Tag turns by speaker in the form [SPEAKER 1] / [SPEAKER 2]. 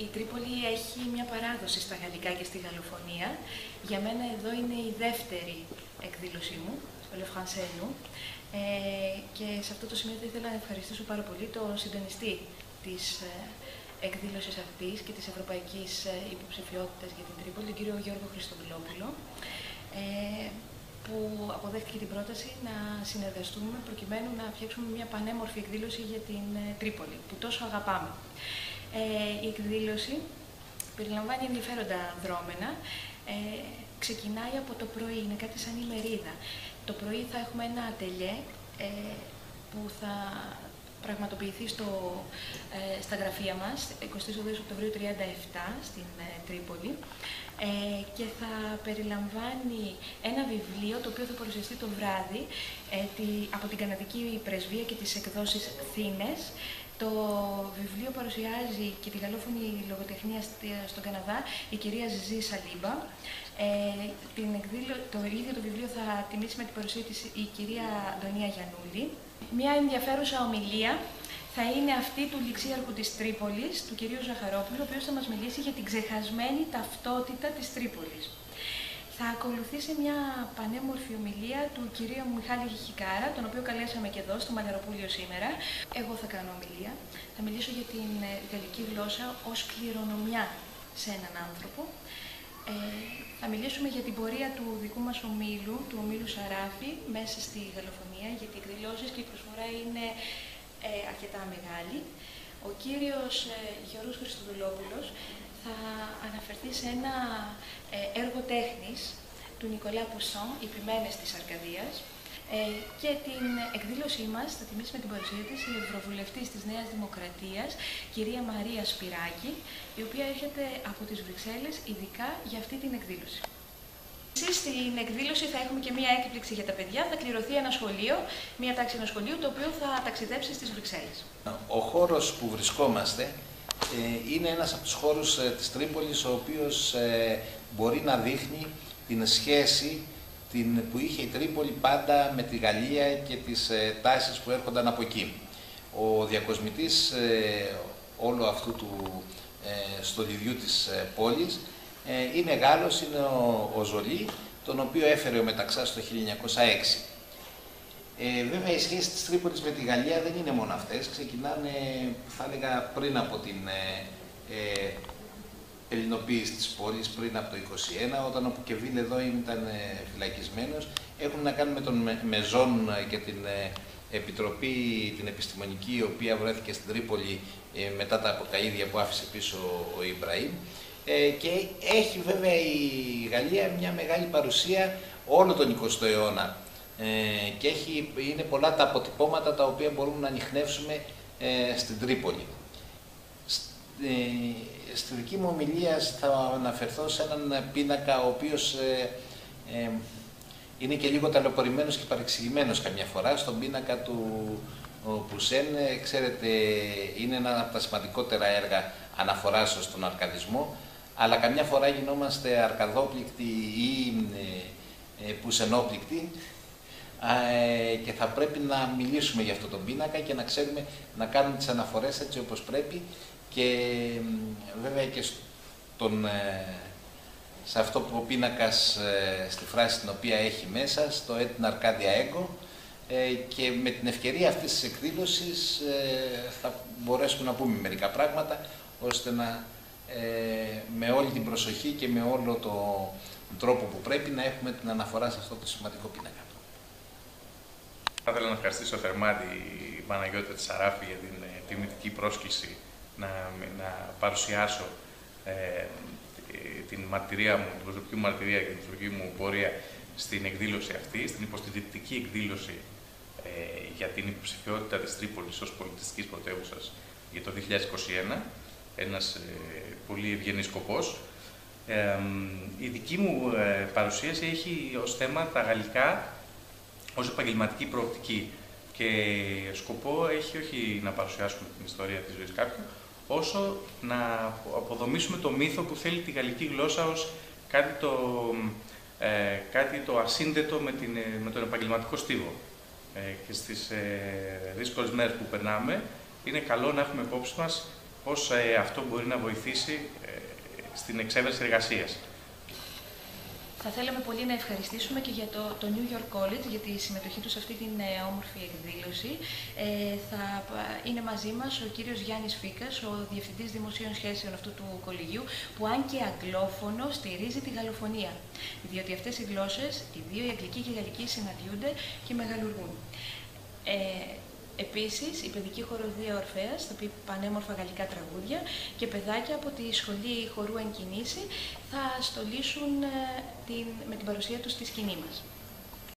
[SPEAKER 1] Η Τρίπολη έχει μια παράδοση στα γαλλικά και στη γαλλοφωνία. Για μένα εδώ είναι η δεύτερη εκδήλωσή μου, στο Le Français Nous. Και σε αυτό το σημείο θα ήθελα να ευχαριστήσω πάρα πολύ τον συντονιστή της εκδήλωσης αυτής και της ευρωπαϊκής υποψηφιότητας για την Τρίπολη, τον κύριο Γιώργο Χριστοδουλόπουλο, που αποδέχτηκε την πρόταση να συνεργαστούμε προκειμένου να φτιάξουμε μια πανέμορφη εκδήλωση για την Τρίπολη, που τόσο αγαπάμε. Η εκδήλωση περιλαμβάνει ενδιαφέροντα δρόμενα. Ξεκινάει από το πρωί, είναι κάτι σαν ημερίδα. Το πρωί θα έχουμε ένα ατελιέ που θα πραγματοποιηθεί στα γραφεία μας, 28 Οκτωβρίου 37 στην Τρίπολη, και θα περιλαμβάνει ένα βιβλίο το οποίο θα παρουσιαστεί το βράδυ από την Καναδική Πρεσβεία και τις εκδόσεις Θήνες. Το βιβλίο παρουσιάζει και τη γαλλόφωνη λογοτεχνία στον Καναδά, η κυρία Ζιζή Σαλίμπα. Το ίδιο το βιβλίο θα τιμήσει με την παρουσία της η κυρία Αντωνία Γιαννούλη. Μια ενδιαφέρουσα ομιλία θα είναι αυτή του ληξίαρχου της Τρίπολης, του κυρίου Ζαχαρόπουλου, ο οποίος θα μας μιλήσει για την ξεχασμένη ταυτότητα της Τρίπολης. Θα ακολουθήσει μια πανέμορφη ομιλία του κυρίου Μιχάλη Χικάρα, τον οποίο καλέσαμε και εδώ στο Μαλιαροπούλιο σήμερα. Εγώ θα κάνω ομιλία. Θα μιλήσω για την γαλλική γλώσσα ως κληρονομιά σε έναν άνθρωπο. Θα μιλήσουμε για την πορεία του δικού μας ομίλου, του ομίλου Σαράφη, μέσα στη γαλλοφωνία, γιατί οι εκδηλώσεις και η προσφορά είναι αρκετά μεγάλη. Ο κύριος Γιώργος Χριστοδουλόπουλος θα αναφερθεί σε ένα έργο τέχνης του Νικολά Πουσόν, «Οι Ποιμένες της Αρκαδίας», και την εκδήλωσή μας θα τιμήσει με την παρουσία της η Ευρωβουλευτής της Νέας Δημοκρατίας, κυρία Μαρία Σπυράκη, η οποία έρχεται από τις Βρυξέλλες ειδικά για αυτή την εκδήλωση. Στην εκδήλωση θα έχουμε και μία έκπληξη για τα παιδιά. Θα κληρωθεί ένα σχολείο, μία τάξη ενός σχολείου, το οποίο θα ταξιδέψει στις Βρυξέλλες. Ο
[SPEAKER 2] χώρος που βρισκόμαστε είναι ένας από τους χώρους της Τρίπολης, ο οποίος μπορεί να δείχνει την σχέση που είχε η Τρίπολη πάντα με τη Γαλλία και τις τάσεις που έρχονταν από εκεί. Ο διακοσμητής όλου αυτού του στολιδιού της πόλης είναι Γάλλος, είναι ο Ζολί, τον οποίο έφερε ο Μεταξάς το 1906. Βέβαια, οι σχέσεις της Τρίπολης με τη Γαλλία δεν είναι μόνο αυτές. Ξεκινάνε, θα έλεγα, πριν από την ελληνοποίηση της πόλης, πριν από το 1921, όταν ο Πουκεβίλ εδώ ήταν φυλακισμένος. Έχουν να κάνουν με τον Μεζόν και την επιτροπή, την επιστημονική, η οποία βρέθηκε στην Τρίπολη μετά τα αποκαΐδια που άφησε πίσω ο Ιμπραήμ. Και έχει βέβαια η Γαλλία μια μεγάλη παρουσία όλο τον 20ο αιώνα. Και είναι πολλά τα αποτυπώματα τα οποία μπορούμε να ανιχνεύσουμε στην Τρίπολη. Στη δική μου ομιλία θα αναφερθώ σε έναν πίνακα ο οποίος είναι και λίγο ταλαιπωρημένος και παρεξηγημένος καμιά φορά. Στον πίνακα του Πουσέν, ξέρετε, είναι ένα από τα σημαντικότερα έργα αναφοράς στον αρκαδισμό, αλλά καμιά φορά γινόμαστε αρκαδόπληκτοι ή πουσενόπληκτοι, και θα πρέπει να μιλήσουμε για αυτό τον πίνακα και να ξέρουμε να κάνουμε τις αναφορές έτσι όπως πρέπει, και βέβαια και σε αυτό που ο πίνακας, στη φράση την οποία έχει μέσα, στο «Την Αρκάδια Έγκο», και με την ευκαιρία αυτής της εκδήλωσης θα μπορέσουμε να πούμε μερικά πράγματα, ώστε να με όλη την προσοχή και με όλο τον τρόπο που πρέπει να έχουμε την αναφορά σε αυτό το σημαντικό πίνακα.
[SPEAKER 3] Θα ήθελα να ευχαριστήσω θερμά την Παναγιώτα της Σαράφη για την τιμητική πρόσκληση να παρουσιάσω την μαρτυρία μου, την προσωπική μου μαρτυρία και την προσωπική μου πορεία στην εκδήλωση αυτή, στην υποστηρικτική εκδήλωση για την υποψηφιότητα της Τρίπολης ως πολιτιστικής πρωτεύουσας για το 2021, ένας πολύ ευγενής σκοπός. Η δική μου παρουσίαση έχει ως θέμα τα γαλλικά ως επαγγελματική προοπτική και σκοπό έχει όχι να παρουσιάσουμε την ιστορία της ζωής κάποιου, όσο να αποδομήσουμε το μύθο που θέλει τη γαλλική γλώσσα ως κάτι το ασύνδετο με τον επαγγελματικό στίβο. Και στις δύσκολες μέρες που περνάμε, είναι καλό να έχουμε υπόψη μας πώς αυτό μπορεί να βοηθήσει στην εξέβρεση εργασίας.
[SPEAKER 1] Θα θέλαμε πολύ να ευχαριστήσουμε και για το New York College για τη συμμετοχή του σε αυτή την όμορφη εκδήλωση. Θα είναι μαζί μας ο κύριος Γιάννης Φίκας, ο Διευθυντής Δημοσίων Σχέσεων αυτού του κολεγίου, που αν και αγγλόφωνο στηρίζει τη γαλλοφωνία, διότι αυτές οι γλώσσες, οι δύο, η αγγλική και η γαλλική, συναντιούνται και μεγαλουργούν. Επίσης, η παιδική χοροδία Ορφέας θα πει πανέμορφα γαλλικά τραγούδια και παιδάκια από τη Σχολή Χορού Εν Κινήσει θα στολίσουν με την παρουσία τους στη σκηνή μας.